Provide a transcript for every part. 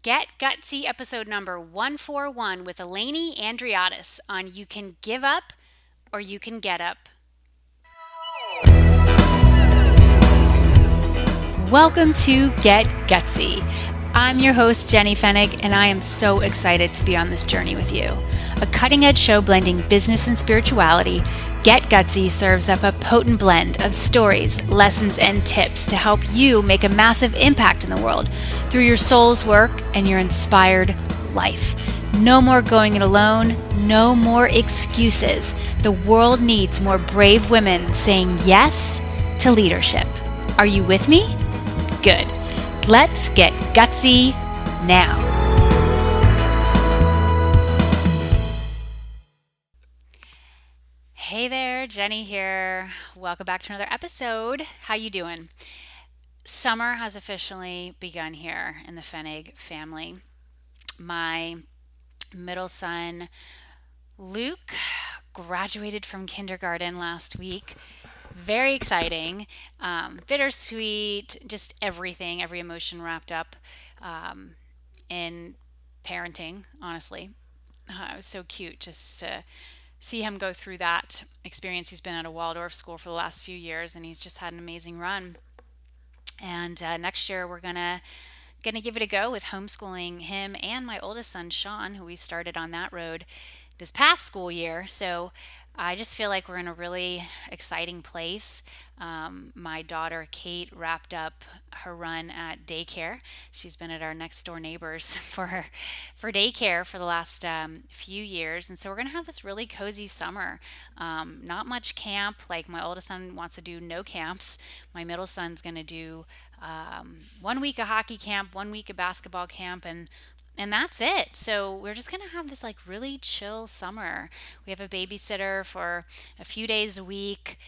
Get Gutsy episode number 141 with Eleni Andreadis on You Can Give Up or You Can Get Up. Welcome to Get Gutsy. I'm your host, Jenny Fennig, and I am so excited to be on this journey with you. A cutting-edge show blending business and spirituality, Get Gutsy serves up a potent blend of stories, lessons, and tips to help you make a massive impact in the world through your soul's work and your inspired life. No more going it alone, no more excuses. The world needs more brave women saying yes to leadership. Are you with me? Good. Let's get gutsy now. Hey there, Jenny here. Welcome back to another episode. How you doing? Summer has officially begun here in the Fennig family. My middle son, Luke, graduated from kindergarten last week. Very exciting, bittersweet, just everything, every emotion wrapped up in parenting, honestly. It was so cute just to see him go through that experience. He's been at a Waldorf school for the last few years, and he's just had an amazing run. And next year we're gonna give it a go with homeschooling him and my oldest son Sean, who we started on that road this past school year. So I just feel like we're in a really exciting place. My daughter Kate wrapped up her run at daycare. She's been at our next door neighbors for daycare for the last few years, and so we're gonna have this really cozy summer. Not much camp. Like my oldest son wants to do no camps. My middle son's gonna do 1 week of hockey camp, 1 week of basketball camp, and that's it. So we're just going to have this like really chill summer. We have a babysitter for a few days a week,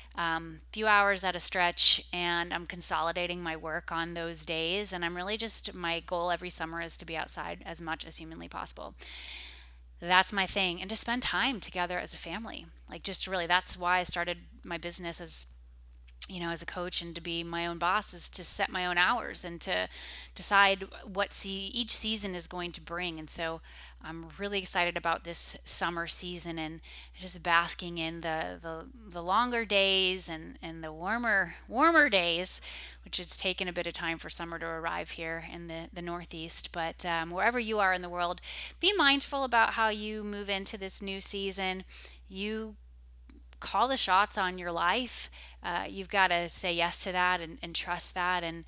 few hours at a stretch, and I'm consolidating my work on those days. And I'm really just, my goal every summer is to be outside as much as humanly possible. That's my thing. And to spend time together as a family. Like just really, that's why I started my business as a coach, and to be my own boss is to set my own hours and to decide what each season is going to bring. And so I'm really excited about this summer season and just basking in the longer days and the warmer days, which it's taken a bit of time for summer to arrive here in the Northeast. But wherever you are in the world, be mindful about how you move into this new season. You call the shots on your life. You've got to say yes to that and trust that and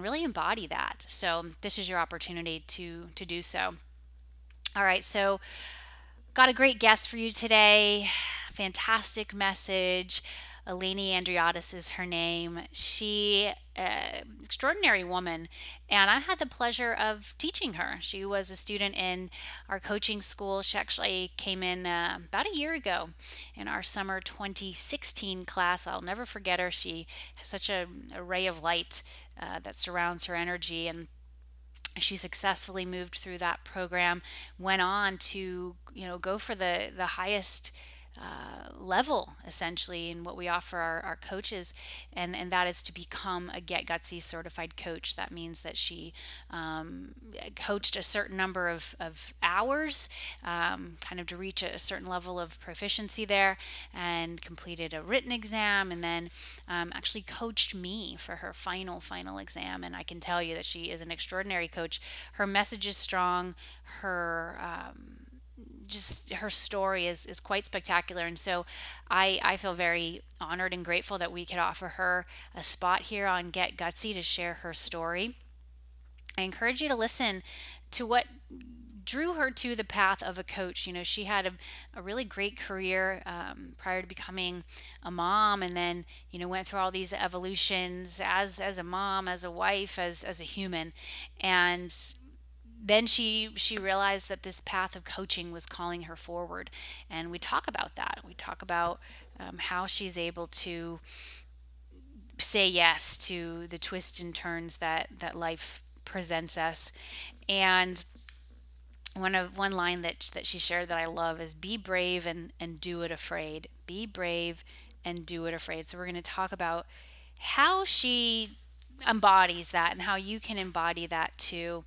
really embody that. So this is your opportunity to do so. All right, so got a great guest for you today. Fantastic message. Eleni Andreadis is her name. She, extraordinary woman, and I had the pleasure of teaching her. She was a student in our coaching school. She actually came in about a year ago in our summer 2016 class. I'll never forget her. She has such a ray of light that surrounds her energy, and she successfully moved through that program, went on to go for the highest level essentially in what we offer our coaches, and that is to become a Get Gutsy Certified Coach. That means that she coached a certain number of hours, kind of to reach a certain level of proficiency there, and completed a written exam, and then actually coached me for her final exam. And I can tell you that she is an extraordinary coach. Her message is strong. Her story is quite spectacular, and so I feel very honored and grateful that we could offer her a spot here on Get Gutsy to share her story. I encourage you to listen to what drew her to the path of a coach. She had a really great career prior to becoming a mom, and then went through all these evolutions as a mom, as a wife, as a human, and then she realized that this path of coaching was calling her forward. And we talk about that. We talk about how she's able to say yes to the twists and turns that life presents us. And one line that she shared that I love is, be brave and do it afraid. Be brave and do it afraid. So we're going to talk about how she embodies that and how you can embody that too.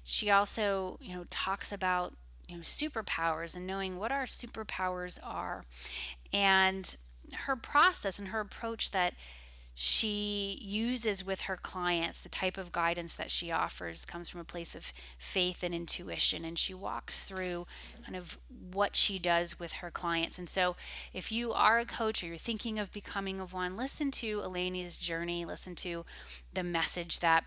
she also, talks about, superpowers and knowing what our superpowers are. And her process and her approach that she uses with her clients, the type of guidance that she offers comes from a place of faith and intuition. And she walks through kind of what she does with her clients. And so, if you are a coach or you're thinking of becoming of one, listen to Eleni's journey, listen to the message that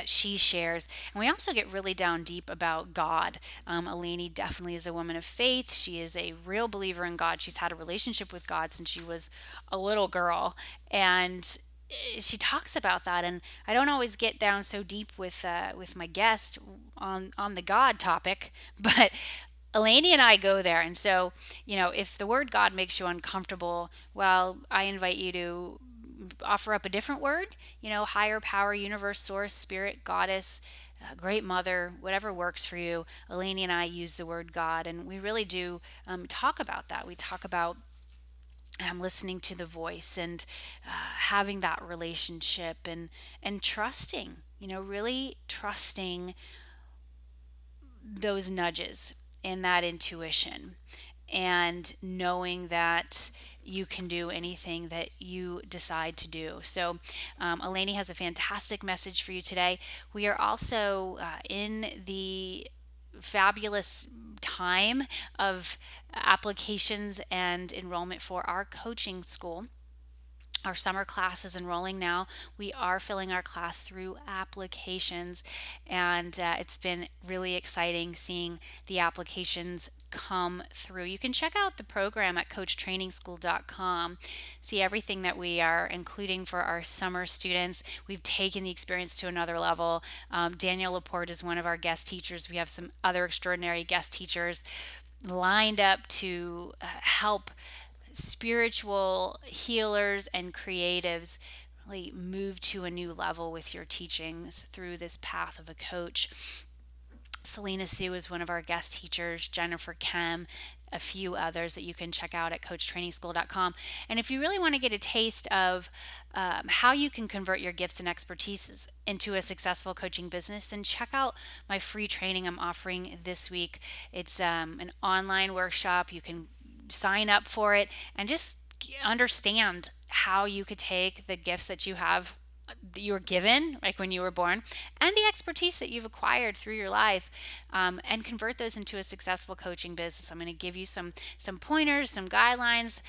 she shares. And we also get really down deep about God. Eleni definitely is a woman of faith. She is a real believer in God. She's had a relationship with God since she was a little girl. And she talks about that. And I don't always get down so deep with my guest on the God topic, but Eleni and I go there. And so, if the word God makes you uncomfortable, well, I invite you to offer up a different word, higher power, universe, source, spirit, goddess, great mother, whatever works for you. Eleni and I use the word God, and we really do talk about that. We talk about listening to the voice and having that relationship and trusting, really trusting those nudges and that intuition, and knowing that you can do anything that you decide to do. So, Eleni has a fantastic message for you today. We are also in the fabulous time of applications and enrollment for our coaching school. Our summer class is enrolling now. We are filling our class through applications, and it's been really exciting seeing the applications come through. You can check out the program at coachtrainingschool.com, see everything that we are including for our summer students. We've taken the experience to another level. Daniel Laporte is one of our guest teachers. We have some other extraordinary guest teachers lined up to help spiritual healers and creatives really move to a new level with your teachings through this path of a coach. Selena Sue is one of our guest teachers, Jennifer Kem, a few others that you can check out at coachtrainingschool.com. And if you really want to get a taste of how you can convert your gifts and expertise into a successful coaching business, then check out my free training I'm offering this week. It's an online workshop. You can sign up for it and just understand how you could take the gifts that you have, that you were given like when you were born, and the expertise that you've acquired through your life, and convert those into a successful coaching business. I'm going to give you some pointers, some guidelines,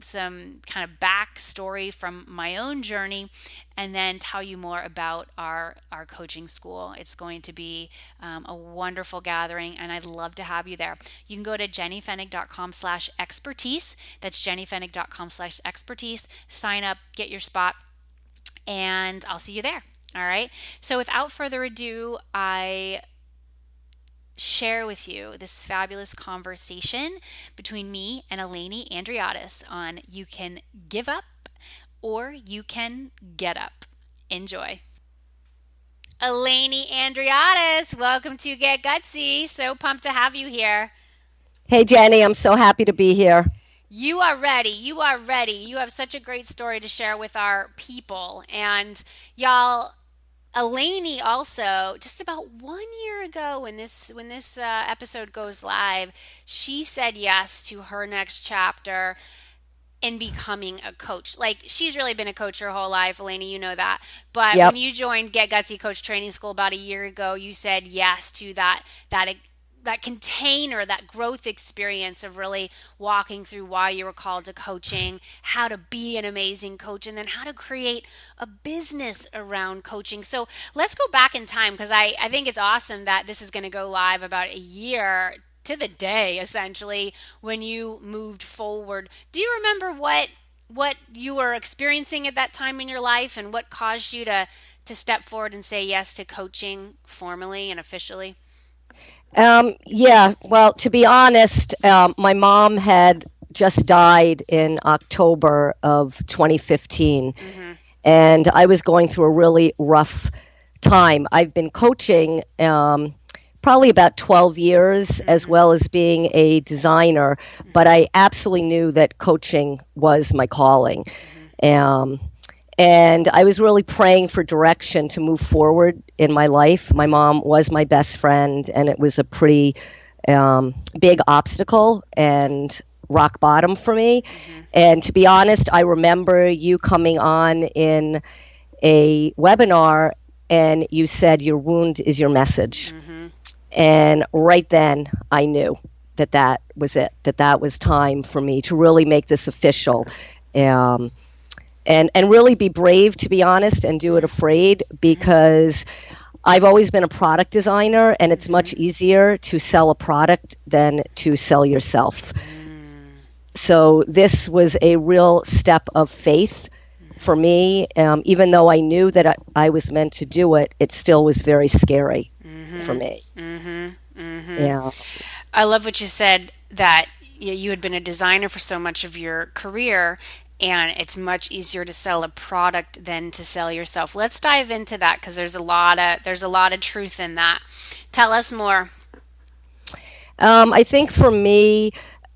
some kind of backstory from my own journey, and then tell you more about our coaching school. It's going to be a wonderful gathering, and I'd love to have you there. You can go to jennyfennig.com/expertise. That's jennyfennig.com/expertise. Sign up, get your spot, and I'll see you there. All right. So without further ado, I share with you this fabulous conversation between me and Eleni Andreadis on You Can Give Up or You Can Get Up. Enjoy. Eleni Andreadis, welcome to Get Gutsy. So pumped to have you here. Hey, Jenny, I'm so happy to be here. You are ready. You are ready. You have such a great story to share with our people. And y'all, Eleni also, just about 1 year ago when this episode goes live, she said yes to her next chapter in becoming a coach. Like, she's really been a coach her whole life, Eleni, you know that. But Yep. when you joined Get Gutsy Coach Training School about a year ago, you said yes to that container, that growth experience of really walking through why you were called to coaching, how to be an amazing coach, and then how to create a business around coaching. So let's go back in time, because I think it's awesome that this is going to go live about a year to the day, essentially, when you moved forward. Do you remember what you were experiencing at that time in your life, and what caused you to step forward and say yes to coaching formally and officially? Yeah, well, to be honest, my mom had just died in October of 2015, and I was going through a really rough time. I've been coaching probably about 12 years, as well as being a designer, but I absolutely knew that coaching was my calling. And I was really praying for direction to move forward in my life. My mom was my best friend, and it was a pretty big obstacle and rock bottom for me. And to be honest, I remember you coming on in a webinar and you said your wound is your message. And right then I knew that that was it, that that was time for me to really make this official. And really be brave, to be honest, and do it afraid, because I've always been a product designer, and it's much easier to sell a product than to sell yourself. So this was a real step of faith for me. Even though I knew that I was meant to do it, it still was very scary for me. Yeah. I love what you said, that you had been a designer for so much of your career, and it's much easier to sell a product than to sell yourself. Let's dive into that, because there's a lot of truth in that. Tell us more. I think for me,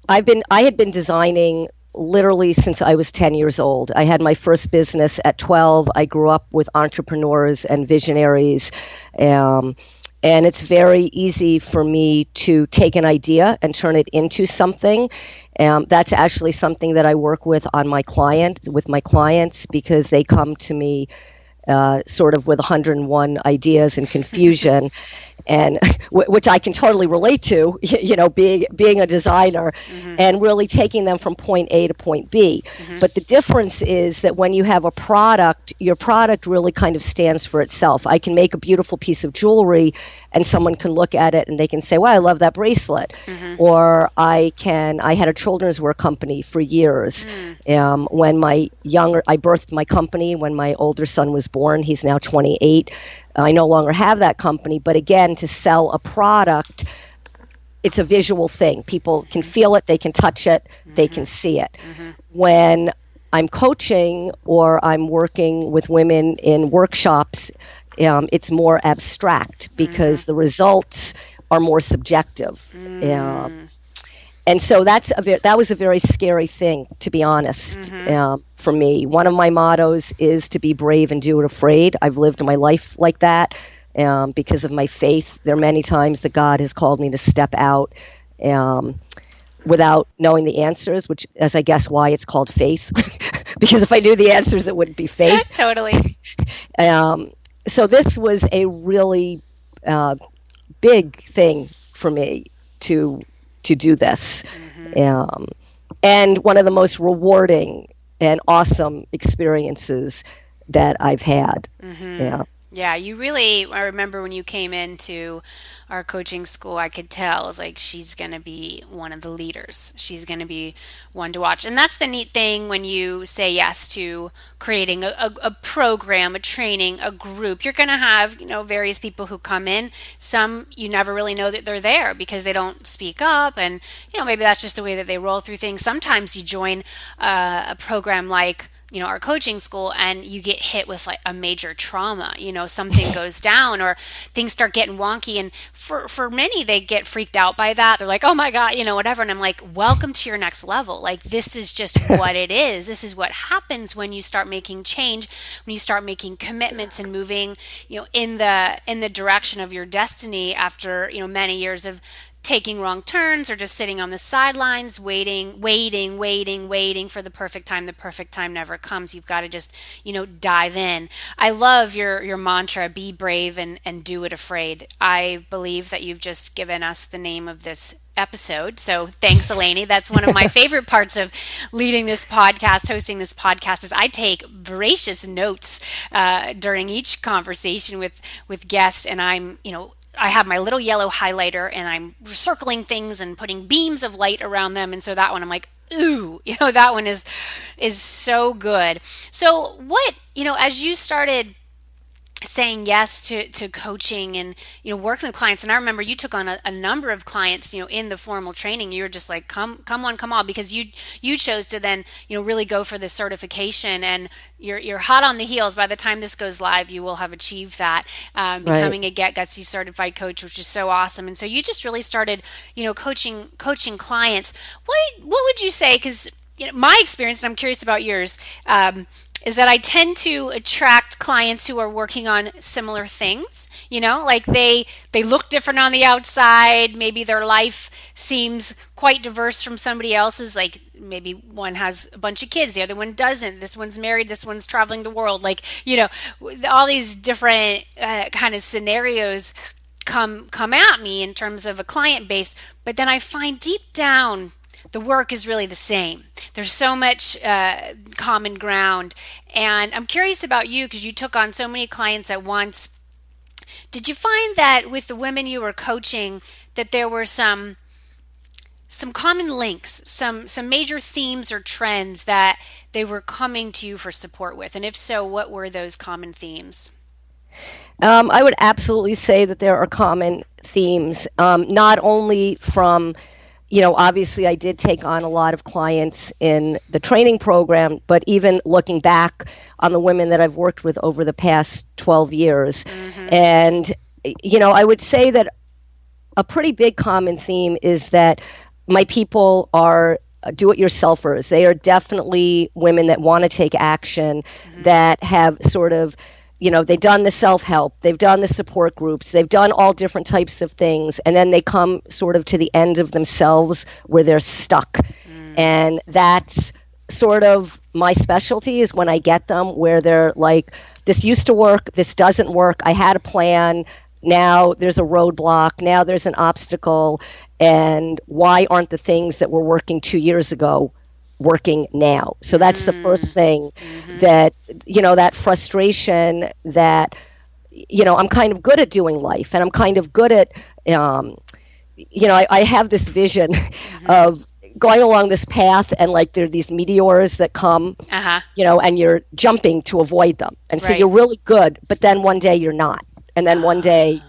I had been designing literally since I was 10 years old. I had my first business at 12. I grew up with entrepreneurs and visionaries. And it's very easy for me to take an idea and turn it into something. That's actually something that I work with my clients, because they come to me sort of with 101 ideas and confusion, and which I can totally relate to, being a designer, and really taking them from point A to point B. But the difference is that when you have a product, your product really kind of stands for itself. I can make a beautiful piece of jewelry, and someone can look at it and they can say, "Wow, I love that bracelet." Or I had a children's wear company for years. I birthed my company when my older son was born. He's now 28. I no longer have that company, but again, to sell a product, it's a visual thing. People can feel it, they can touch it, they can see it. When I'm coaching or I'm working with women in workshops, it's more abstract, because the results are more subjective. And so that was a very scary thing, to be honest, for me. One of my mottos is to be brave and do it afraid. I've lived my life like that because of my faith. There are many times that God has called me to step out without knowing the answers, which is, I guess, why it's called faith. Because if I knew the answers, it wouldn't be faith. Totally. So this was a really big thing for me to do this. And one of the most rewarding and awesome experiences that I've had. Yeah, I remember when you came into our coaching school, I could tell, I was like, she's going to be one of the leaders. She's going to be one to watch. And that's the neat thing when you say yes to creating a program, a training, a group. You're going to have, various people who come in. Some you never really know that they're there because they don't speak up. And, maybe that's just the way that they roll through things. Sometimes you join a program like, our coaching school, and you get hit with like a major trauma, something goes down or things start getting wonky. And for many, they get freaked out by that. They're like, oh my God, whatever. And I'm like, welcome to your next level. Like, this is just what it is. This is what happens when you start making change, when you start making commitments and moving, in the direction of your destiny after, many years of taking wrong turns or just sitting on the sidelines, waiting for the perfect time. The perfect time never comes. You've got to just, dive in. I love your mantra, be brave and do it afraid. I believe that you've just given us the name of this episode. So thanks, Eleni. That's one of my favorite parts of leading this podcast, hosting this podcast, is I take voracious notes during each conversation with guests, and I have my little yellow highlighter and I'm circling things and putting beams of light around them. And so that one, I'm like, ooh, that one is so good. So what, as you started saying yes to coaching and, working with clients. And I remember you took on a number of clients, in the formal training. You were just like, come on, because you chose to then, really go for the certification, and you're hot on the heels. By the time this goes live, you will have achieved that, becoming a Get Gutsy Certified Coach, which is so awesome. And so you just really started, coaching clients. What would you say? Because, my experience, and I'm curious about yours, is that I tend to attract clients who are working on similar things. Like they look different on the outside. Maybe their life seems quite diverse from somebody else's. Like maybe one has a bunch of kids, the other one doesn't. This one's married, this one's traveling the world. Like, all these different kind of scenarios come at me in terms of a client base, but then I find deep down the work is really the same. There's so much common ground. And I'm curious about you because you took on so many clients at once. Did you find that with the women you were coaching that there were some common links, some major themes or trends that they were coming to you for support with? And if so, what were those common themes? I would absolutely say that there are common themes, not only from, obviously I did take on a lot of clients in the training program, but even looking back on the women that I've worked with over the past 12 years. Mm-hmm. And, I would say that a pretty big common theme is that my people are do-it-yourselfers. They are definitely women that want to take action, mm-hmm. that have sort of they've done the self-help, they've done the support groups, they've done all different types of things, and then they come sort of to the end of themselves where they're stuck. Mm. And that's sort of my specialty, is when I get them where they're like, this used to work, this doesn't work, I had a plan, now there's a roadblock, now there's an obstacle, and why aren't the things that were working 2 years ago working now? So that's the first thing, mm-hmm. that, that frustration that, I'm kind of good at doing life, and I'm kind of good at, I have this vision mm-hmm. of going along this path, and like there are these meteors that come, uh-huh. And you're jumping to avoid them. And so you're really good, but then one day you're not. And then one day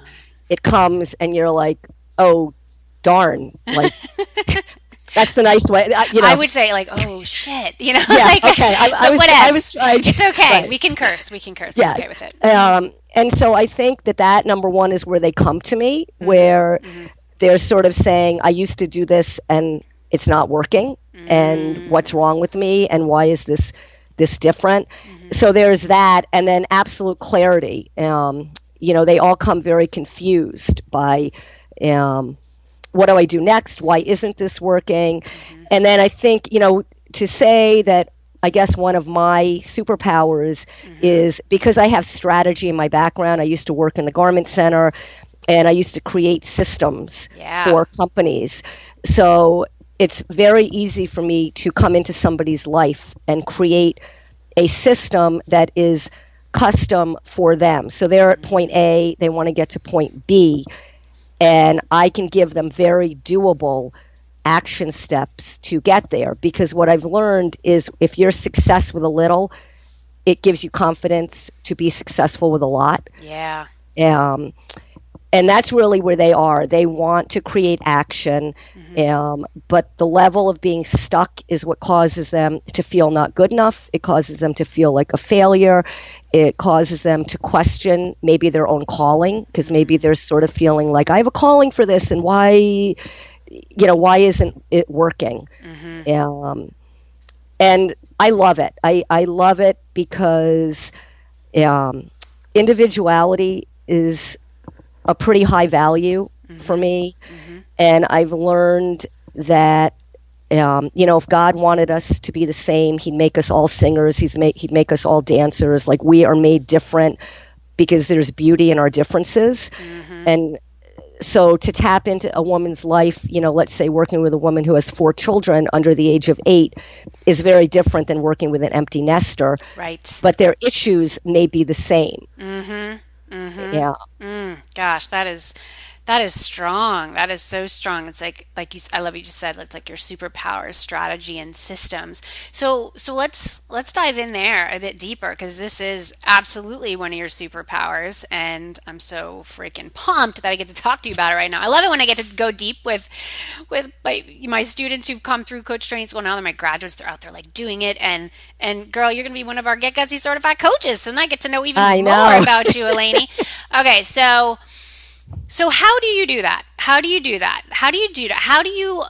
it comes and you're like, oh, darn, like, that's the nice way. I would say like, oh shit, Yeah, like, okay. I was trying. It's okay. Right. We can curse. Yes. I'm okay with it. And so I think that number one is where they come to me, mm-hmm. where mm-hmm. they're sort of saying, I used to do this and it's not working, mm-hmm. and what's wrong with me, and why is this different? Mm-hmm. So there's that, and then absolute clarity. They all come very confused by, what do I do next? Why isn't this working? Mm-hmm. And then I think, to say that I guess one of my superpowers mm-hmm. is because I have strategy in my background. I used to work in the garment center, and I used to create systems for companies. So it's very easy for me to come into somebody's life and create a system that is custom for them. So they're at point A, they want to get to point B, and I can give them very doable action steps to get there. Because what I've learned is if you're success with a little, it gives you confidence to be successful with a lot. Yeah. And that's really where they are. They want to create action, mm-hmm. But the level of being stuck is what causes them to feel not good enough. It causes them to feel like a failure. It causes them to question maybe their own calling, because maybe they're sort of feeling like, I have a calling for this, and why isn't it working? Mm-hmm. And I love it. I love it because individuality is a pretty high value mm-hmm. for me. Mm-hmm. And I've learned that, if God wanted us to be the same, he'd make us all singers. He'd make us all dancers. Like, we are made different because there's beauty in our differences. Mm-hmm. And so to tap into a woman's life, let's say working with a woman who has 4 children under the age of 8 is very different than working with an empty nester. Right. But their issues may be the same. Mm-hmm. Mm-hmm. Yeah. Gosh, that is strong. That is so strong. It's like you. I love what you just said. It's like your superpowers, strategy, and systems. So let's dive in there a bit deeper, because this is absolutely one of your superpowers, and I'm so freaking pumped that I get to talk to you about it right now. I love it when I get to go deep with my students who've come through coach training school. Now they're my graduates. They're out there like doing it, and girl, you're gonna be one of our Get Gutsy Certified Coaches, and I get to know even more about you, Eleni. Okay, so how do you do that? How do you do you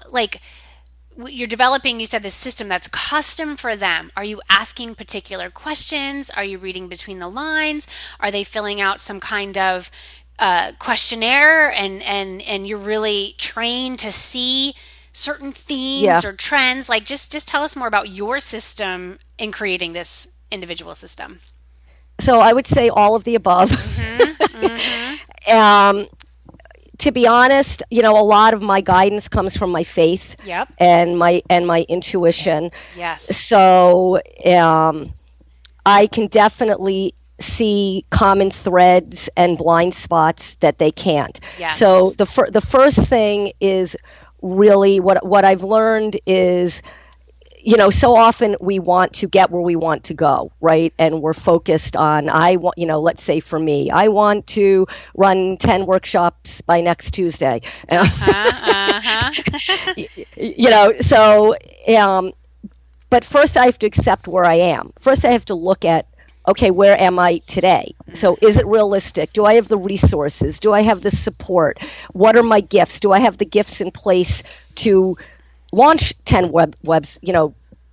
you're developing, you said, this system that's custom for them. Are you asking particular questions? Are you reading between the lines? Are they filling out some kind of questionnaire, and you're really trained to see certain Yeah. themes or trends? Like, just tell us more about your system in creating this individual system. So I would say all of the above. um, to be honest, a lot of my guidance comes from my faith Yep. and my intuition. Yes. So I can definitely see common threads and blind spots that they can't. Yes. So the first thing is really what I've learned is, so often we want to get where we want to go, right? And we're focused on, let's say for me, I want to run 10 workshops by next Tuesday. But first I have to accept where I am. First I have to look at, okay, where am I today? So is it realistic? Do I have the resources? Do I have the support? What are my gifts? Do I have the gifts in place to launch 10 webs,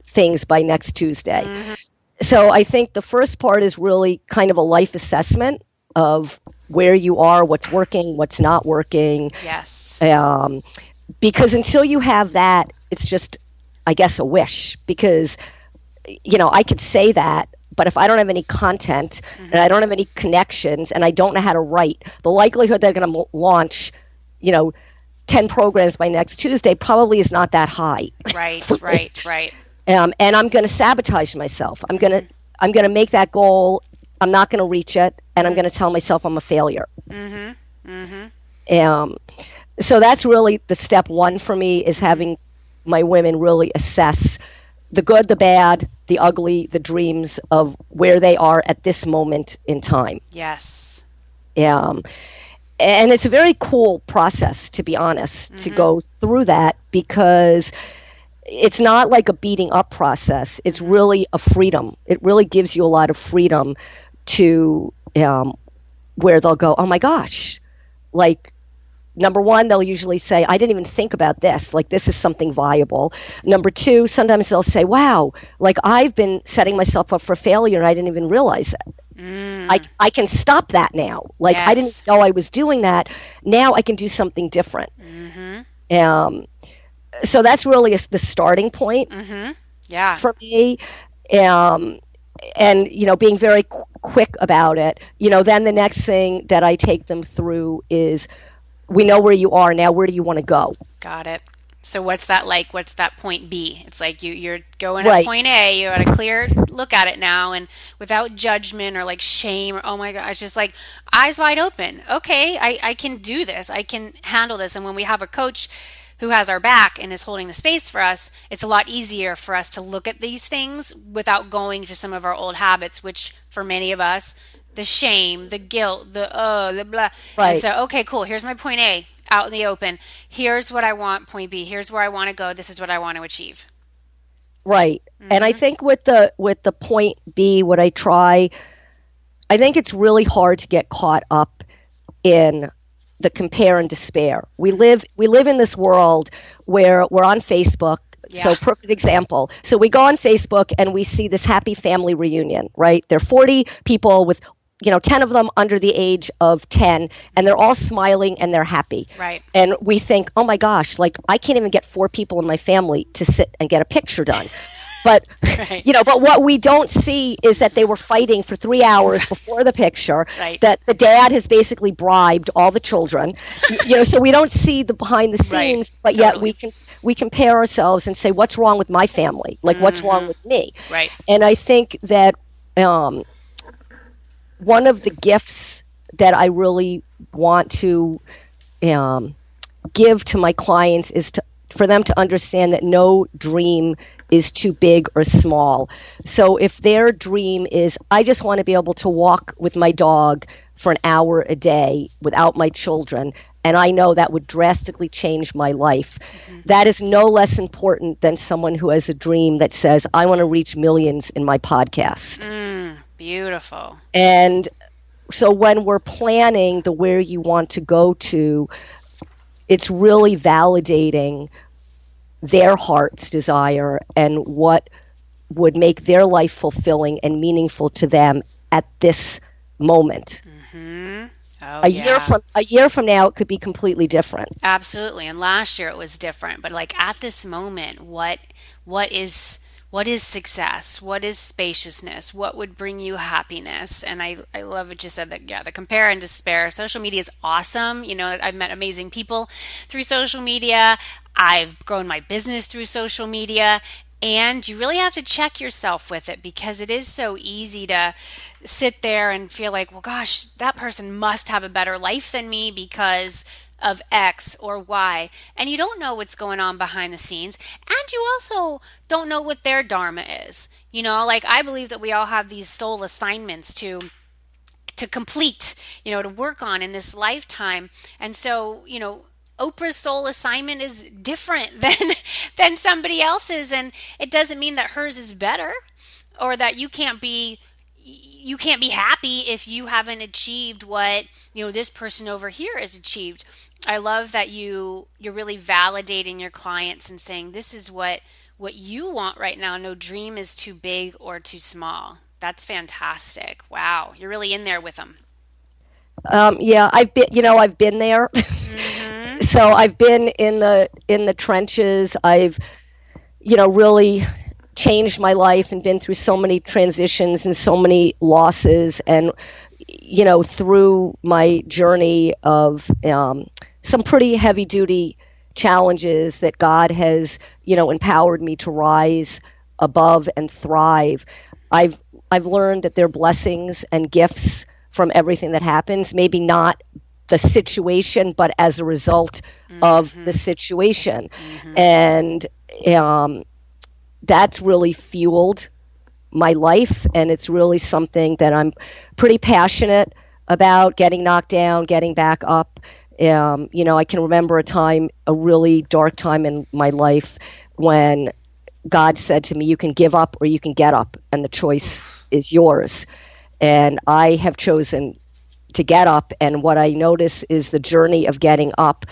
things by next Tuesday? So I think the first part is really kind of a life assessment of where you are, what's working, what's not working. Yes. Because until you have that, it's just, I guess, a wish. Because, I could say that, but if I don't have any content and I don't have any connections and I don't know how to write, the likelihood they're going to launch, 10 programs by next Tuesday probably is not that high. Right, right. And I'm going to sabotage myself. I'm going to make that goal. I'm not going to reach it, and I'm going to tell myself I'm a failure. So that's really the step one for me, is having my women really assess the good, the bad, the ugly, the dreams of where they are at this moment in time. Yes. And it's a very cool process, to be honest, to go through that, because it's not like a beating up process. It's really a freedom. It really gives you a lot of freedom to where they'll go, oh my gosh, like, number one, they'll usually say, I didn't even think about this. Like, this is something viable. Number two, sometimes they'll say, wow, like, I've been setting myself up for failure and I didn't even realize it. I can stop that now. Like, Yes. I didn't know I was doing that. Now I can do something different. So that's really the starting point Yeah. for me. And, being very quick about it. Then the next thing that I take them through is, we know where you are now. Where do you want to go? Got it. So what's that like? What's that point B? It's like you're going Right. at point A. You got a clear look at it now, and without judgment or like shame or, oh my gosh, just like eyes wide open. Okay, I can do this. I can handle this. And when we have a coach who has our back and is holding the space for us, it's a lot easier for us to look at these things without going to some of our old habits, which for many of us, the shame, the guilt, the blah. Right. And so, okay, cool. Here's my point A out in the open. Here's what I want, point B. Here's where I want to go. This is what I want to achieve. Right. And I think with the point B, I think it's really hard to get caught up in the compare and despair. We live in this world where we're on Facebook. Yeah. So perfect example. So we go on Facebook and we see this happy family reunion, right? There are 40 people with 10 of them under the age of 10, and they're all smiling and they're happy. Right. And we think, oh my gosh, like, I can't even get 4 people in my family to sit and get a picture done. But, Right. But what we don't see is that they were fighting for 3 hours before the picture, Right. that the dad has basically bribed all the children, so we don't see the behind the scenes, Right. but yet Totally. we compare ourselves and say, what's wrong with my family? Like, what's wrong with me? Right. And I think that one of the gifts that I really want to give to my clients is for them to understand that no dream is too big or small. So if their dream is, I just want to be able to walk with my dog for an hour a day without my children, and I know that would drastically change my life, that is no less important than someone who has a dream that says, I want to reach millions in my podcast. Beautiful. And so when we're planning the where you want to go to, it's really validating their heart's desire and what would make their life fulfilling and meaningful to them at this moment. Mm-hmm. Oh, A yeah. year from now, it could be completely different. Absolutely. And last year it was different, but like at this moment, what is what is success? What is spaciousness? What would bring you happiness? And I love what you said that yeah, the compare and despair. Social media is awesome. You know, I've met amazing people through social media. I've grown my business through social media. And you really have to check yourself with it because it is so easy to sit there and feel like, well, gosh, that person must have a better life than me because of X or Y. And you don't know what's going on behind the scenes. And you also don't know what their dharma is. You know, like I believe that we all have these soul assignments to complete, you know, to work on in this lifetime. And so, you know, Oprah's soul assignment is different than somebody else's, and it doesn't mean that hers is better or that you can't be happy if you haven't achieved what, you know, this person over here has achieved. I love that you're really validating your clients and saying this is what you want right now. No dream is too big or too small. That's fantastic. Wow, you're really in there with them. Yeah, I've been there. Mm-hmm. So I've been in the trenches. I've, really changed my life and been through so many transitions and so many losses. And, through my journey of some pretty heavy duty challenges that God has, empowered me to rise above and thrive. I've I've learned that there are blessings and gifts from everything that happens. Maybe not the situation, but as a result of the situation. And that's really fueled my life, and it's really something that I'm pretty passionate about, getting knocked down, getting back up. I can remember a really dark time in my life when God said to me, you can give up or you can get up, and the choice is yours. And I have chosen to get up, and what I notice is the journey of getting up,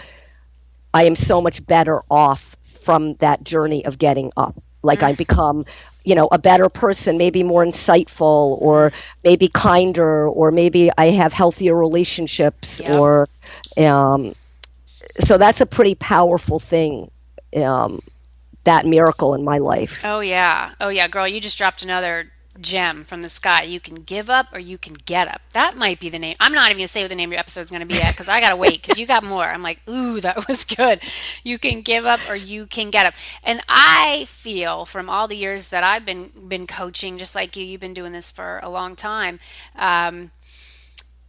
I am so much better off from that journey of getting up. Like I become, a better person, maybe more insightful, or maybe kinder, or maybe I have healthier relationships, Yep. or so that's a pretty powerful thing, that miracle in my life. Oh yeah. Oh yeah, girl, you just dropped another gem from the sky. You can give up or you can get up. That might be the name. I'm not even going to say what the name of your episode is going to be yet because I got to wait because you got more. I'm like, ooh, that was good. You can give up or you can get up. And I feel from all the years that I've been coaching, just like you've been doing this for a long time,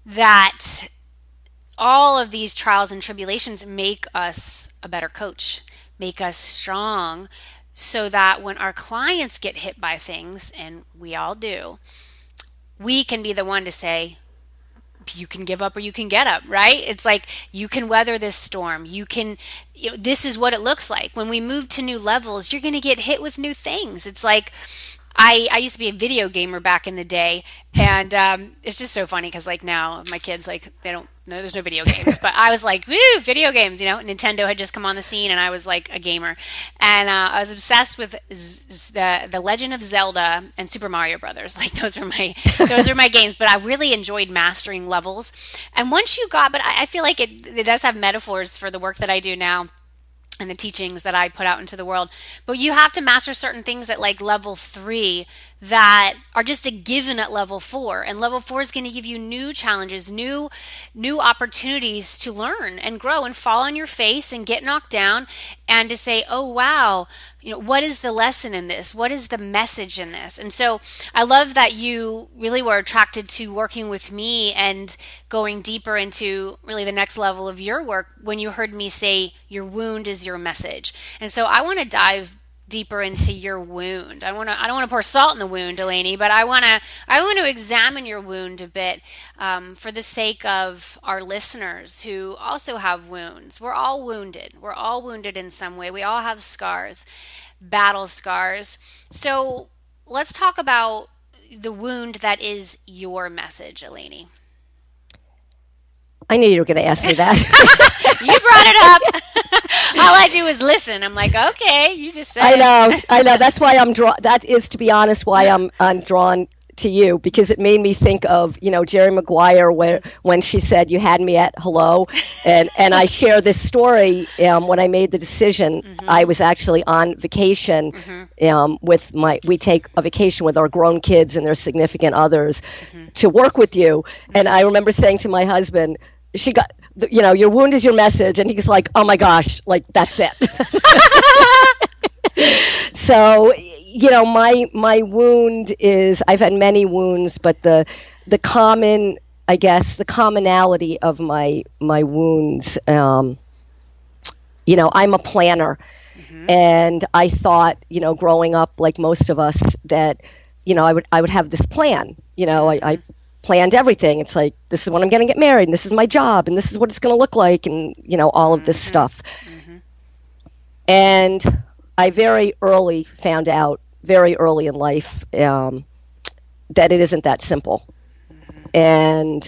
that all of these trials and tribulations make us a better coach, make us strong, so that when our clients get hit by things, and we all do, we can be the one to say, you can give up or you can get up, right? It's like you can weather this storm. This is what it looks like. When we move to new levels, you're going to get hit with new things. It's like, I used to be a video gamer back in the day, and it's just so funny because like now my kids like they don't know there's no video games, but I was like, woo, video games, Nintendo had just come on the scene, and I was like a gamer, and I was obsessed with the Legend of Zelda and Super Mario Brothers. Like those are my games, but I really enjoyed mastering levels. And once you got, but I feel like it does have metaphors for the work that I do now and the teachings that I put out into the world. But you have to master certain things at like level 3 that are just a given at level 4. And level 4 is going to give you new challenges, new opportunities to learn and grow and fall on your face and get knocked down and to say, oh wow, what is the lesson in this? What is the message in this? And so I love that you really were attracted to working with me and going deeper into really the next level of your work when you heard me say your wound is your message. And so I want to dive deeper into your wound. I don't want to pour salt in the wound, Eleni, but I want to examine your wound a bit, for the sake of our listeners who also have wounds. We're all wounded. We're all wounded in some way. We all have scars, battle scars. So let's talk about the wound that is your message, Eleni. I knew you were going to ask me that. You brought it up. All I do is listen. I'm like, okay, you just said I know, it. I know. That's why that is, to be honest, why I'm drawn to you, because it made me think of, Jerry Maguire, where when she said, "You had me at hello," and I share this story. When I made the decision, I was actually on vacation we take a vacation with our grown kids and their significant others to work with you, and I remember saying to my husband, "She got." Your wound is your message, and he's like, "Oh my gosh, like that's it." So, my wound is, I've had many wounds, but the common, I guess, the commonality of my wounds, I'm a planner, and I thought, growing up, like most of us, that, I would have this plan. I planned everything. It's like, this is when I'm going to get married, and this is my job, and this is what it's going to look like, and all of this stuff. And I very early found out, very early in life, that it isn't that simple. And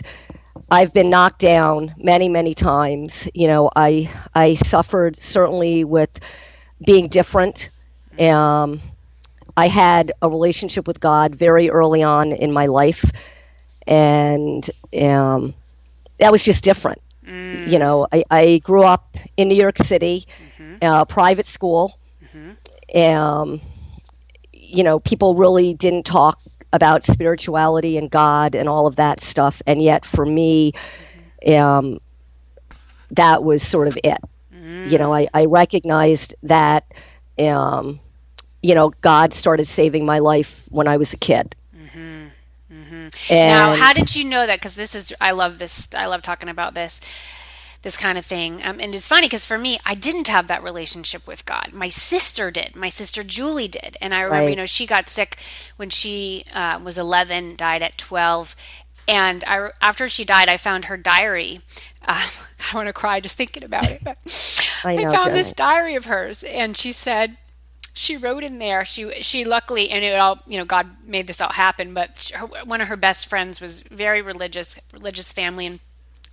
I've been knocked down many, many times. I suffered certainly with being different. I had a relationship with God very early on in my life, and that was just different. I grew up in New York City, private school. People really didn't talk about spirituality and God and all of that stuff, and yet for me, that was sort of it. I recognized that, God started saving my life when I was a kid. Now, how did you know that? Because I love this. I love talking about this kind of thing. And it's funny because for me, I didn't have that relationship with God. My sister did. My sister Julie did. And I remember, Right. She got sick when she was 11, died at 12. And after she died, I found her diary. I want to cry just thinking about it. But I know, found Jenny. this diary of hers, and she said, she wrote in there, she luckily, and it all, God made this all happen, but one of her best friends was very religious family, and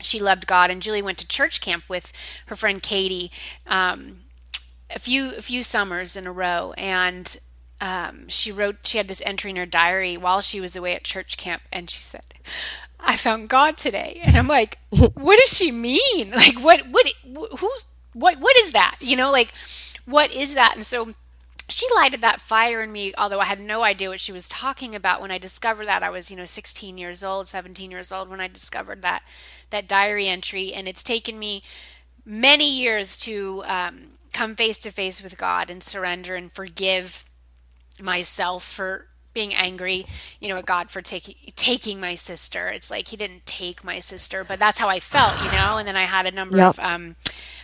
she loved God. And Julie went to church camp with her friend Katie a few summers in a row, and she had this entry in her diary while she was away at church camp, and she said, "I found God today." And I'm like, what does she mean? Like, what is that? What is that? And so she lighted that fire in me, although I had no idea what she was talking about when I discovered that. I was, 16 years old, 17 years old when I discovered that diary entry. And it's taken me many years to come face to face with God and surrender and forgive myself for being angry, at God for taking my sister. It's like he didn't take my sister, but that's how I felt, And then I had a number Yep. of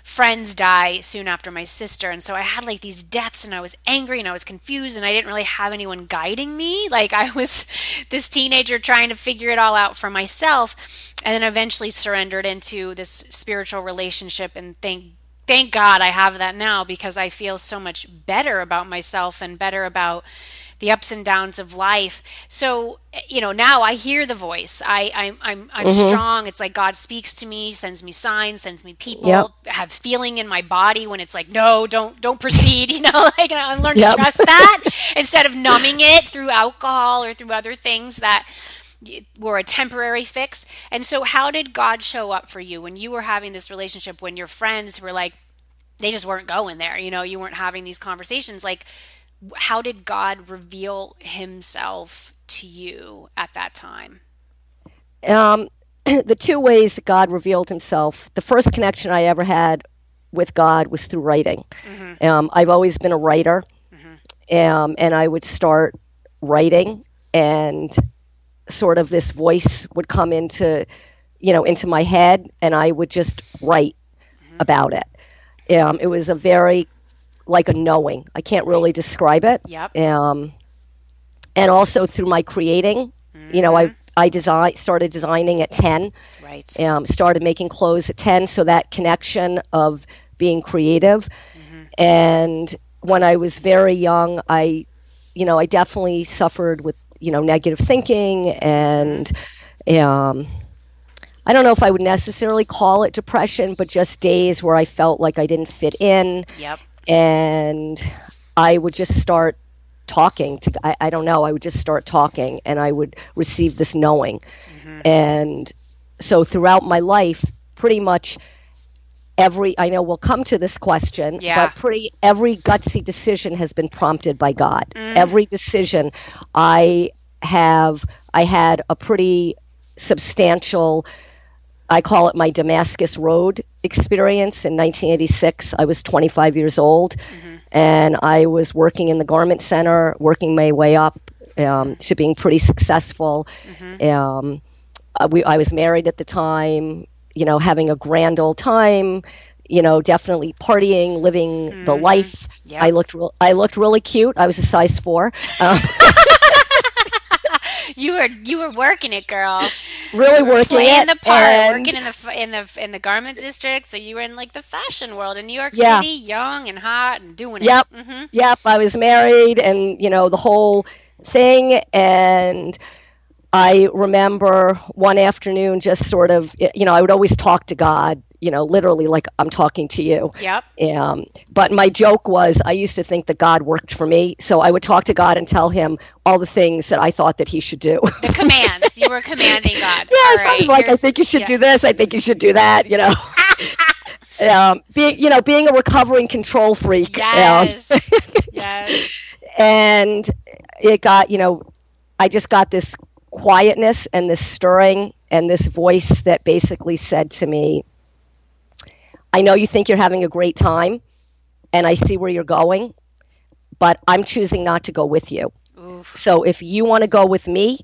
friends die soon after my sister, and so I had like these deaths, and I was angry and I was confused, and I didn't really have anyone guiding me. Like, I was this teenager trying to figure it all out for myself, and then eventually surrendered into this spiritual relationship, and thank God I have that now, because I feel so much better about myself and better about the ups and downs of life. So, now I hear the voice. I'm strong. It's like God speaks to me, sends me signs, sends me people. Yep. Have feeling in my body when it's like, no, don't proceed. And I learn to Yep. trust that instead of numbing it through alcohol or through other things that were a temporary fix. And so, how did God show up for you when you were having this relationship, when your friends were like, they just weren't going there? You weren't having these conversations. Like, how did God reveal himself to you at that time? The two ways that God revealed himself, the first connection I ever had with God was through writing. I've always been a writer, and I would start writing, and sort of this voice would come into my head, and I would just write about it. It was a very, like a knowing. I can't really describe it. Yep. And also through my creating, I started designing at 10. Right. Started making clothes at 10. So that connection of being creative. And when I was very young, I definitely suffered with, negative thinking, and I don't know if I would necessarily call it depression, but just days where I felt like I didn't fit in. Yep. And I would just start talking to, I don't know, I would just start talking and I would receive this knowing. And so throughout my life, pretty much I know we'll come to this question, but every gutsy decision has been prompted by God. Every decision I had a pretty substantial, I call it my Damascus Road experience. In 1986, I was 25 years old, and I was working in the garment center, working my way up to being pretty successful. I was married at the time, having a grand old time, definitely partying, living the life. Yep. I looked really cute. I was a size 4. You were working it, girl. Really working playing it, the part, working in the garment district. So you were in like the fashion world in New York City, young and hot and doing it. Yep. I was married, and the whole thing. And I remember one afternoon, just sort of, I would always talk to God, literally like I'm talking to you. Yep. But my joke was I used to think that God worked for me. So I would talk to God and tell him all the things that I thought that he should do. The commands. You were commanding God. Yes, I was like, I think you should do this. I think you should do that, being a recovering control freak. Yes. Yes. And it got, I just got this quietness and this stirring and this voice that basically said to me, I know you think you're having a great time and I see where you're going, but I'm choosing not to go with you. Oof. So if you want to go with me,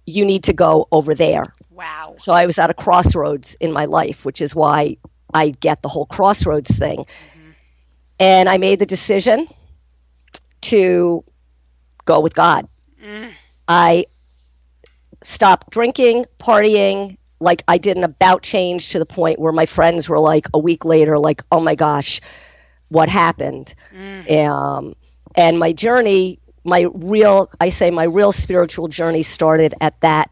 you need to go over there. Wow. So I was at a crossroads in my life, which is why I get the whole crossroads thing. And I made the decision to go with God. I stopped drinking, partying, like I did an about change to the point where my friends were like a week later, like, oh my gosh, what happened? And my journey, my real spiritual journey started at that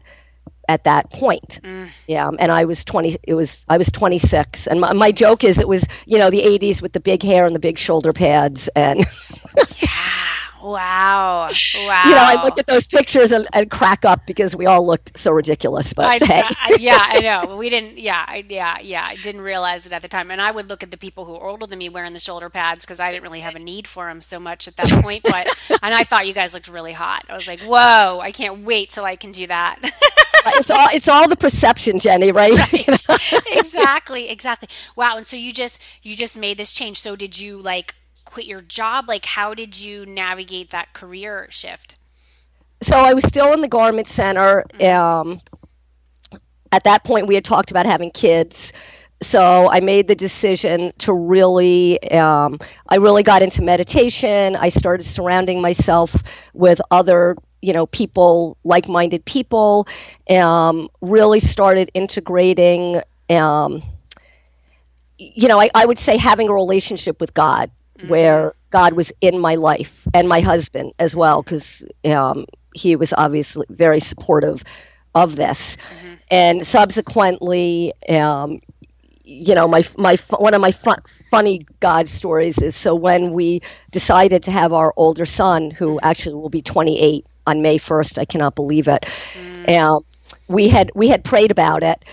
point. And I was 26. And my joke is it was, the 80s with the big hair and the big shoulder pads. And Wow. I look at those pictures and crack up because we all looked so ridiculous. But I know. We didn't. I didn't realize it at the time. And I would look at the people who were older than me wearing the shoulder pads because I didn't really have a need for them so much at that point. And I thought you guys looked really hot. I was like, whoa, I can't wait till I can do that. It's all the perception, Jenny, right? Exactly. Wow. And so you just made this change. So did you quit your job? How did you navigate that career shift? So I was still in the garment center. At that point, we had talked about having kids. So I made the decision to really, I really got into meditation. I started surrounding myself with other, people, like-minded people, really started integrating, I would say having a relationship with God, where God was in my life, and my husband as well, because he was obviously very supportive of this. And subsequently, my one of my funny God stories is, so when we decided to have our older son, who actually will be 28 on May 1st, I cannot believe it. We had prayed about it.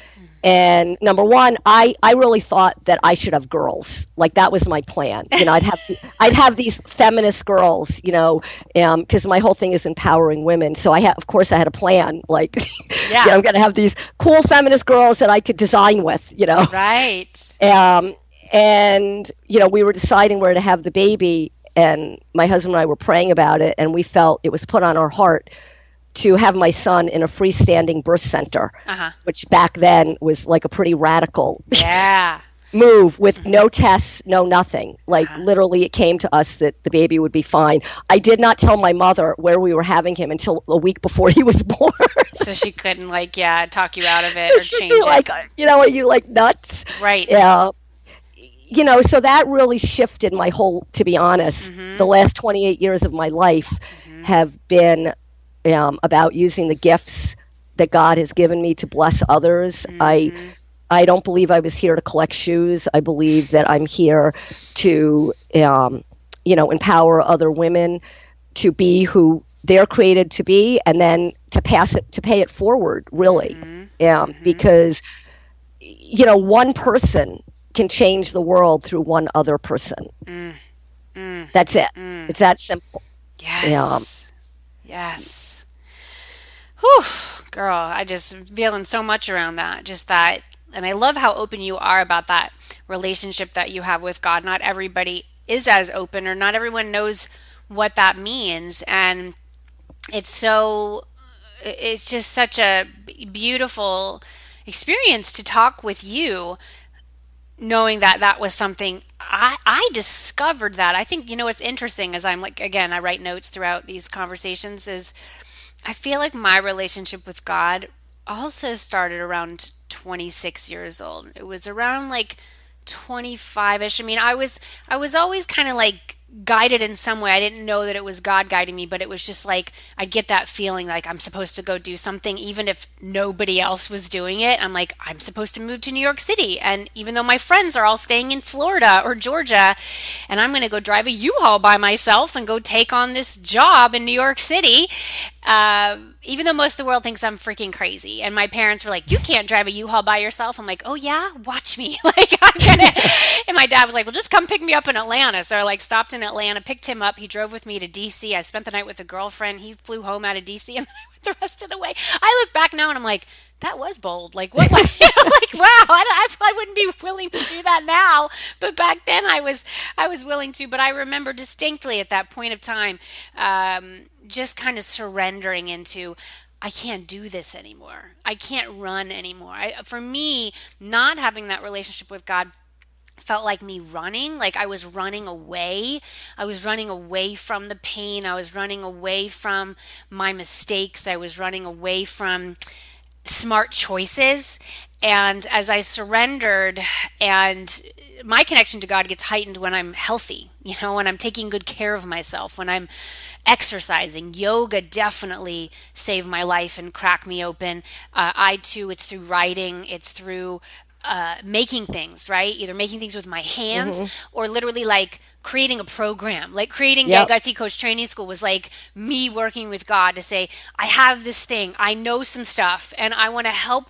And number one, I really thought that I should have girls. Like that was my plan. I'd have these feminist girls, because my whole thing is empowering women. So of course I had a plan. Like, I'm going to have these cool feminist girls that I could design with, Right. And we were deciding where to have the baby, and my husband and I were praying about it, and we felt it was put on our heart to have my son in a freestanding birth center, which back then was like a pretty radical move with no tests, no nothing. Like literally it came to us that the baby would be fine. I did not tell my mother where we were having him until a week before he was born. So she couldn't talk you out of it or change it. Like, are you like nuts? Right. Yeah. So that really shifted my whole, to be honest, the last 28 years of my life have been about using the gifts that God has given me to bless others. I I don't believe I was here to collect shoes. I believe that I'm here to, empower other women to be who they're created to be, and then to pay it forward, really. Because, one person can change the world through one other person. That's it. It's that simple. Yes. Yes. Whew, girl, I just feeling so much around that. Just that. And I love how open you are about that relationship that you have with God. Not everybody is as open, or not everyone knows what that means. And it's just such a beautiful experience to talk with you, knowing that that was something I discovered. That I think, what's interesting, as I'm like, again, I write notes throughout these conversations, is I feel like my relationship with God also started around 26 years old. It was around like 25ish. I mean, I was always kind of like guided in some way. I didn't know that it was God guiding me, but it was just like I'd get that feeling like I'm supposed to go do something, even if nobody else was doing it. I'm like, I'm supposed to move to New York City, and even though my friends are all staying in Florida or Georgia, and I'm going to go drive a U-Haul by myself and go take on this job in New York City. Even though most of the world thinks I'm freaking crazy. And my parents were like, you can't drive a U-Haul by yourself. I'm like, oh yeah, watch me. Like, I'm gonna. And my dad was like, well, just come pick me up in Atlanta. So I like stopped in Atlanta, picked him up. He drove with me to DC. I spent the night with a girlfriend. He flew home out of DC, and then I went the rest of the way. I look back now and I'm like, that was bold. Like, what? Like, wow, I probably wouldn't be willing to do that now. But back then I was willing to. But I remember distinctly at that point of time, just kind of surrendering into, I can't do this anymore. I can't run anymore. For me, not having that relationship with God felt like me running, like I was running away. I was running away from the pain. I was running away from my mistakes. I was running away from smart choices. And as I surrendered, and my connection to God gets heightened when I'm healthy, when I'm taking good care of myself, when I'm exercising. Yoga definitely saved my life and cracked me open. It's through writing, it's through making things, right? Either making things with my hands or literally like creating a program. Like creating Get Gutsy Coach Training School was like me working with God to say, I have this thing, I know some stuff, and I want to help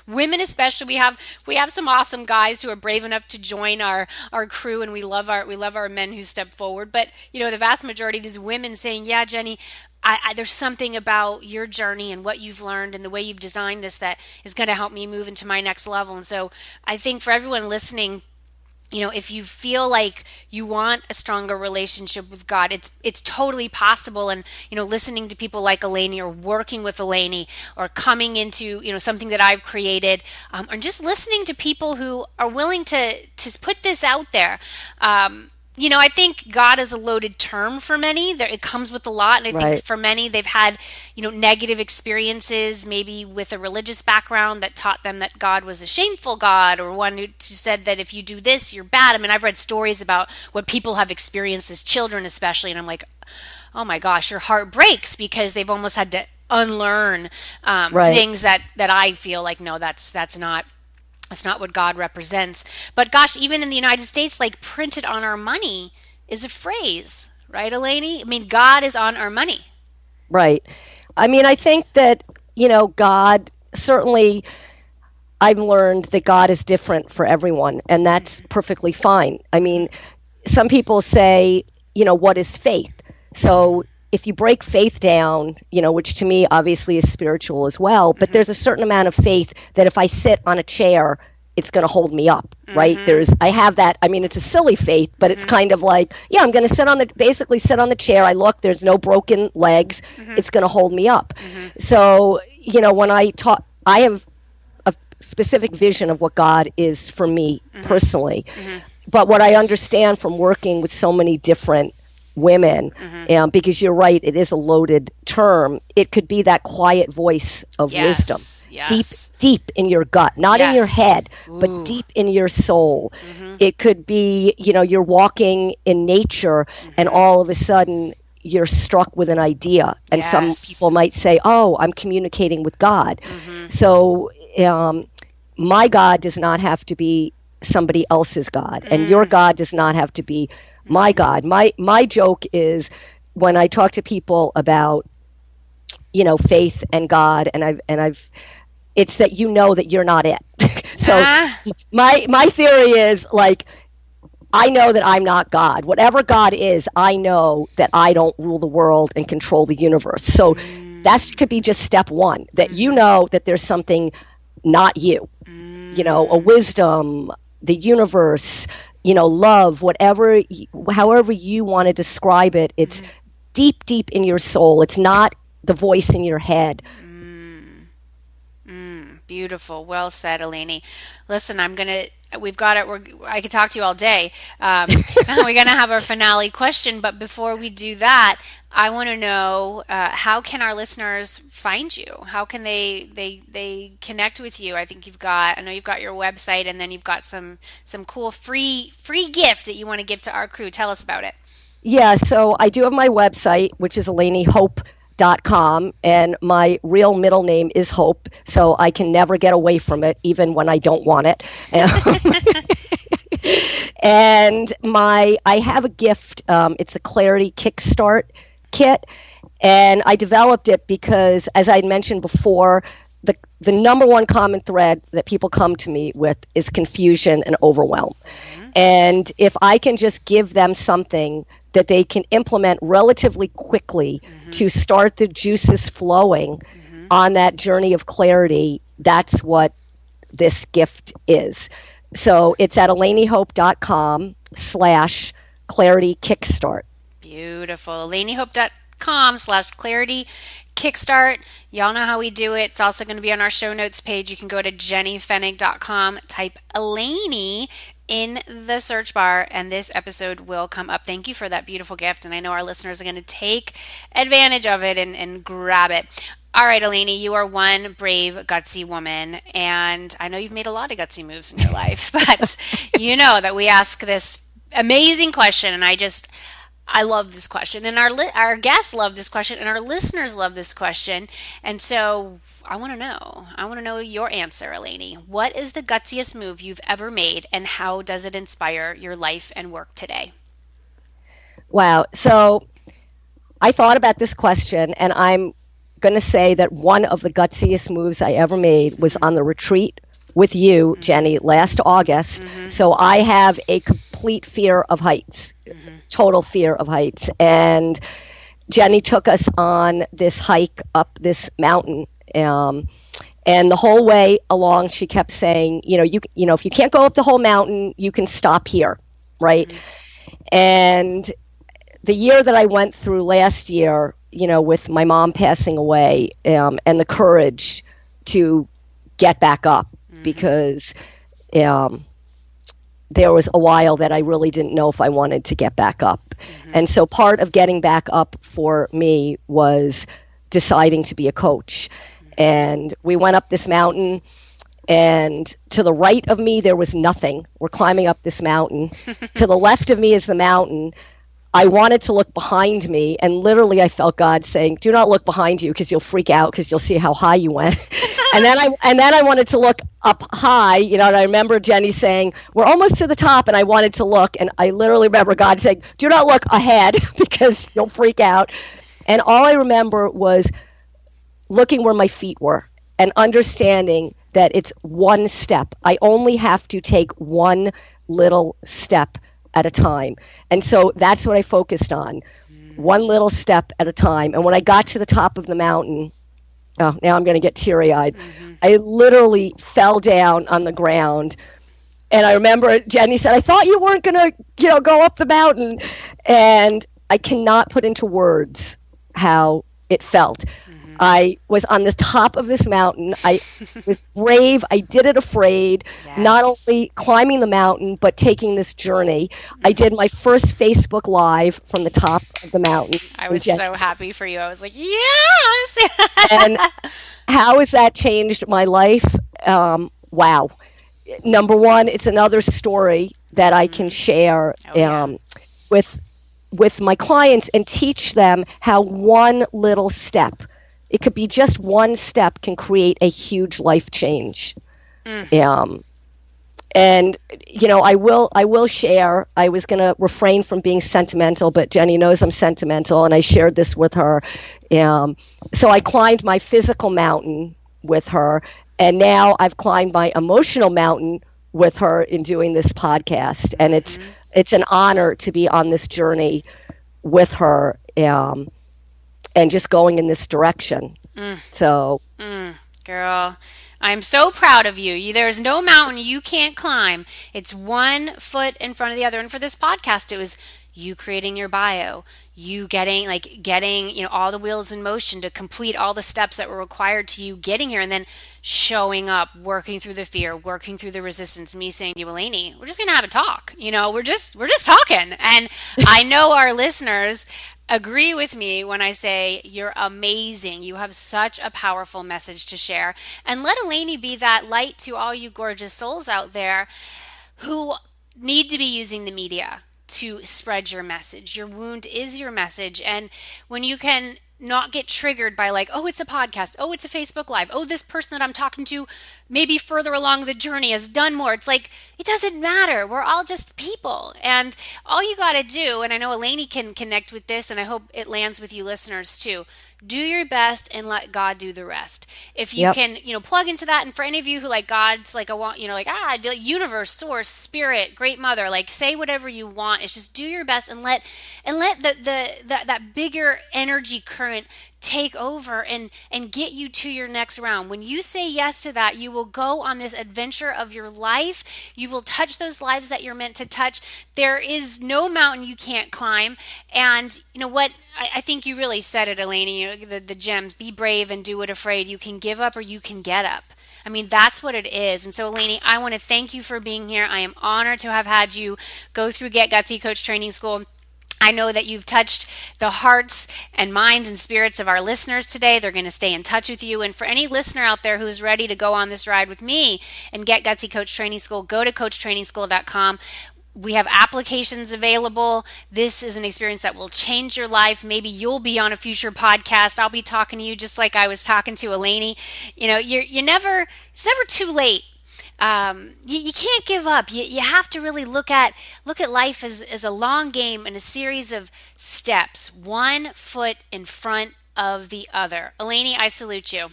women especially. We have some awesome guys who are brave enough to join our crew, and we love our men who step forward. But the vast majority of these women saying, yeah, Jenny, there's something about your journey and what you've learned and the way you've designed this that is going to help me move into my next level. And so I think for everyone listening, if you feel like you want a stronger relationship with God, it's totally possible. And, listening to people like Eleni, or working with Eleni, or coming into, something that I've created, or just listening to people who are willing to put this out there. I think God is a loaded term for many. It comes with a lot. And I think for many, they've had, negative experiences, maybe with a religious background that taught them that God was a shameful God, or one who said that if you do this, you're bad. I mean, I've read stories about what people have experienced as children, especially. And I'm like, oh my gosh, your heart breaks because they've almost had to unlearn things that I feel like, no, that's not. That's not what God represents. But gosh, even in the United States, like printed on our money is a phrase, right, Eleni? I mean, God is on our money. Right. I mean, I think that, God, certainly I've learned that God is different for everyone, and that's perfectly fine. I mean, some people say, what is faith? So if you break faith down, which to me obviously is spiritual as well, but there's a certain amount of faith that if I sit on a chair, it's going to hold me up, right? I have that. I mean, it's a silly faith, but it's kind of like, yeah, I'm going to basically sit on the chair. I look, there's no broken legs. It's going to hold me up. So, when I talk, I have a specific vision of what God is for me personally. But what I understand from working with so many different women, because you're right, it is a loaded term. It could be that quiet voice of wisdom, deep in your gut, not in your head, but deep in your soul. It could be, you're walking in nature, and all of a sudden you're struck with an idea, and some people might say, "Oh, I'm communicating with God." So, my God does not have to be somebody else's God, and your God does not have to be my God. My joke is when I talk to people about, faith and God, and I've it's that that you're not it. So my theory is, like, I know that I'm not God. Whatever God is, I know that I don't rule the world and control the universe. So that could be just step one, that you know that there's something not you, a wisdom, the universe, love, however you want to describe it. It's deep, deep in your soul. It's not the voice in your head. Beautiful. Well said, Eleni. Listen, we've got it. I could talk to you all day. We're going to have our finale question. But before we do that, I want to know, how can our listeners find you? How can they connect with you? I know you've got your website, and then you've got some cool free gift that you want to give to our crew. Tell us about it. Yeah. So I do have my website, which is elenihope.com, and my real middle name is Hope, so I can never get away from it, even when I don't want it. And I have a gift. It's a Clarity Kickstart kit, and I developed it because, as I had mentioned before, the number one common thread that people come to me with is confusion and overwhelm. And if I can just give them something that they can implement relatively quickly to start the juices flowing on that journey of clarity, that's what this gift is. So it's at elenihope.com/clarity kickstart. Beautiful. elenihope.com/clarity kickstart. Y'all know how we do it. It's also going to be on our show notes page. You can go to jennyfenig.com, type Eleni in the search bar, and this episode will come up. Thank you for that beautiful gift, and I know our listeners are going to take advantage of it and grab it. All right, Eleni, you are one brave, gutsy woman, and I know you've made a lot of gutsy moves in your life, but you know that we ask this amazing question, and I love this question, and our guests love this question, and our listeners love this question, and so I want to know your answer, Eleni. What is the gutsiest move you've ever made, and how does it inspire your life and work today? Wow. So I thought about this question, and I'm going to say that one of the gutsiest moves I ever made was on the retreat with you, Jenny, last August. So I have a complete fear of heights, total fear of heights. And Jenny took us on this hike up this mountain. And the whole way along, she kept saying, if you can't go up the whole mountain, you can stop here, right? And the year that I went through last year, with my mom passing away, and the courage to get back up, because there was a while that I really didn't know if I wanted to get back up. And so part of getting back up for me was deciding to be a coach. And we went up this mountain, and to the right of me, there was nothing. We're climbing up this mountain. To the left of me is the mountain. I wanted to look behind me, and literally I felt God saying, do not look behind you, because you'll freak out, because you'll see how high you went. and then I wanted to look up high, and I remember Jenny saying, we're almost to the top, and I wanted to look, and I literally remember God saying, do not look ahead, because you'll freak out. And all I remember was looking where my feet were and understanding that it's one step. I only have to take one little step at a time. And so that's what I focused on, one little step at a time. And when I got to the top of the mountain, now I'm going to get teary-eyed. I literally fell down on the ground. And I remember Jenny said, I thought you weren't going to, go up the mountain. And I cannot put into words how it felt. I was on the top of this mountain. I was brave. I did it afraid, not only climbing the mountain, but taking this journey. I did my first Facebook Live from the top of the mountain. I was so happy for you. I was like, yes! And how has that changed my life? Wow. Number one, it's another story that I can share with my clients and teach them how one little step, it could be just one step, can create a huge life change. And I will share. I was going to refrain from being sentimental, but Jenny knows I'm sentimental, and I shared this with her. So I climbed my physical mountain with her, and now I've climbed my emotional mountain with her in doing this podcast, and it's an honor to be on this journey with her, and just going in this direction. So, girl, I'm so proud of you. There's no mountain you can't climb. It's one foot in front of the other. And for this podcast, it was you creating your bio, you getting all the wheels in motion to complete all the steps that were required to you getting here, and then showing up, working through the fear, working through the resistance. Me saying to you, Eleni, we're just gonna have a talk. We're just talking. And I know our listeners agree with me when I say you're amazing. You have such a powerful message to share. And let Eleni be that light to all you gorgeous souls out there who need to be using the media to spread your message. Your wound is your message. And when you can not get triggered by oh, it's a podcast, oh, it's a Facebook Live, oh, this person that I'm talking to maybe further along the journey has done more. It's it doesn't matter. We're all just people. And all you got to do, and I know Eleni can connect with this, and I hope it lands with you listeners too, do your best and let God do the rest. If you can, plug into that. And for any of you who God's universe, source, spirit, great mother, say whatever you want. It's just do your best and let that bigger energy current take over and get you to your next round. When you say yes to that, you will go on this adventure of your life. You will touch those lives that you're meant to touch. There is no mountain you can't climb. And you know what? I think you really said it, Eleni, the gems, be brave and do it afraid. You can give up or you can get up. I mean, that's what it is. And so, Eleni, I want to thank you for being here. I am honored to have had you go through Get Gutsy Coach Training School. I know that you've touched the hearts and minds and spirits of our listeners today. They're going to stay in touch with you. And for any listener out there who's ready to go on this ride with me and Get Gutsy Coach Training School, go to coachtrainingschool.com. We have applications available. This is an experience that will change your life. Maybe you'll be on a future podcast. I'll be talking to you just like I was talking to Eleni. It's never too late. You can't give up. You have to really look at life as a long game and a series of steps, one foot in front of the other. Eleni, I salute you.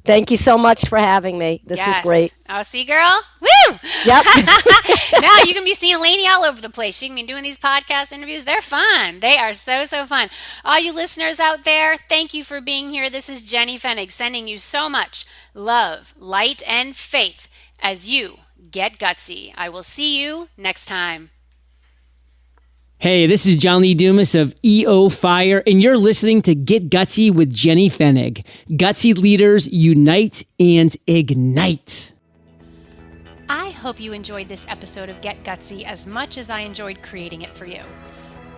Thank you so much for having me. This was great. Oh, see, girl? Woo! Yep. Now you can be seeing Eleni all over the place. She can be doing these podcast interviews. They're fun. They are so fun. All you listeners out there, thank you for being here. This is Jenny Fennig sending you so much love, light, and faith as you get gutsy. I will see you next time. Hey, this is John Lee Dumas of EO Fire, and you're listening to Get Gutsy with Jenny Fennig. Gutsy leaders unite and ignite. I hope you enjoyed this episode of Get Gutsy as much as I enjoyed creating it for you.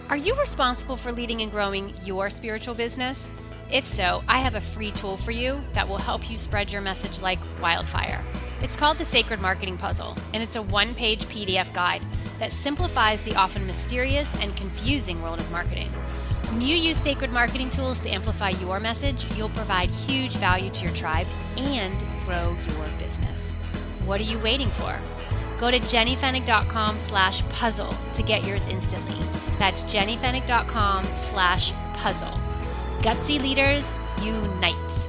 Are you responsible for leading and growing your spiritual business? If so, I have a free tool for you that will help you spread your message like wildfire. It's called the Sacred Marketing Puzzle, and it's a one-page PDF guide that simplifies the often mysterious and confusing world of marketing. When you use sacred marketing tools to amplify your message, you'll provide huge value to your tribe and grow your business. What are you waiting for? Go to jennyfennig.com/puzzle to get yours instantly. That's jennyfennig.com/puzzle. Gutsy leaders, unite.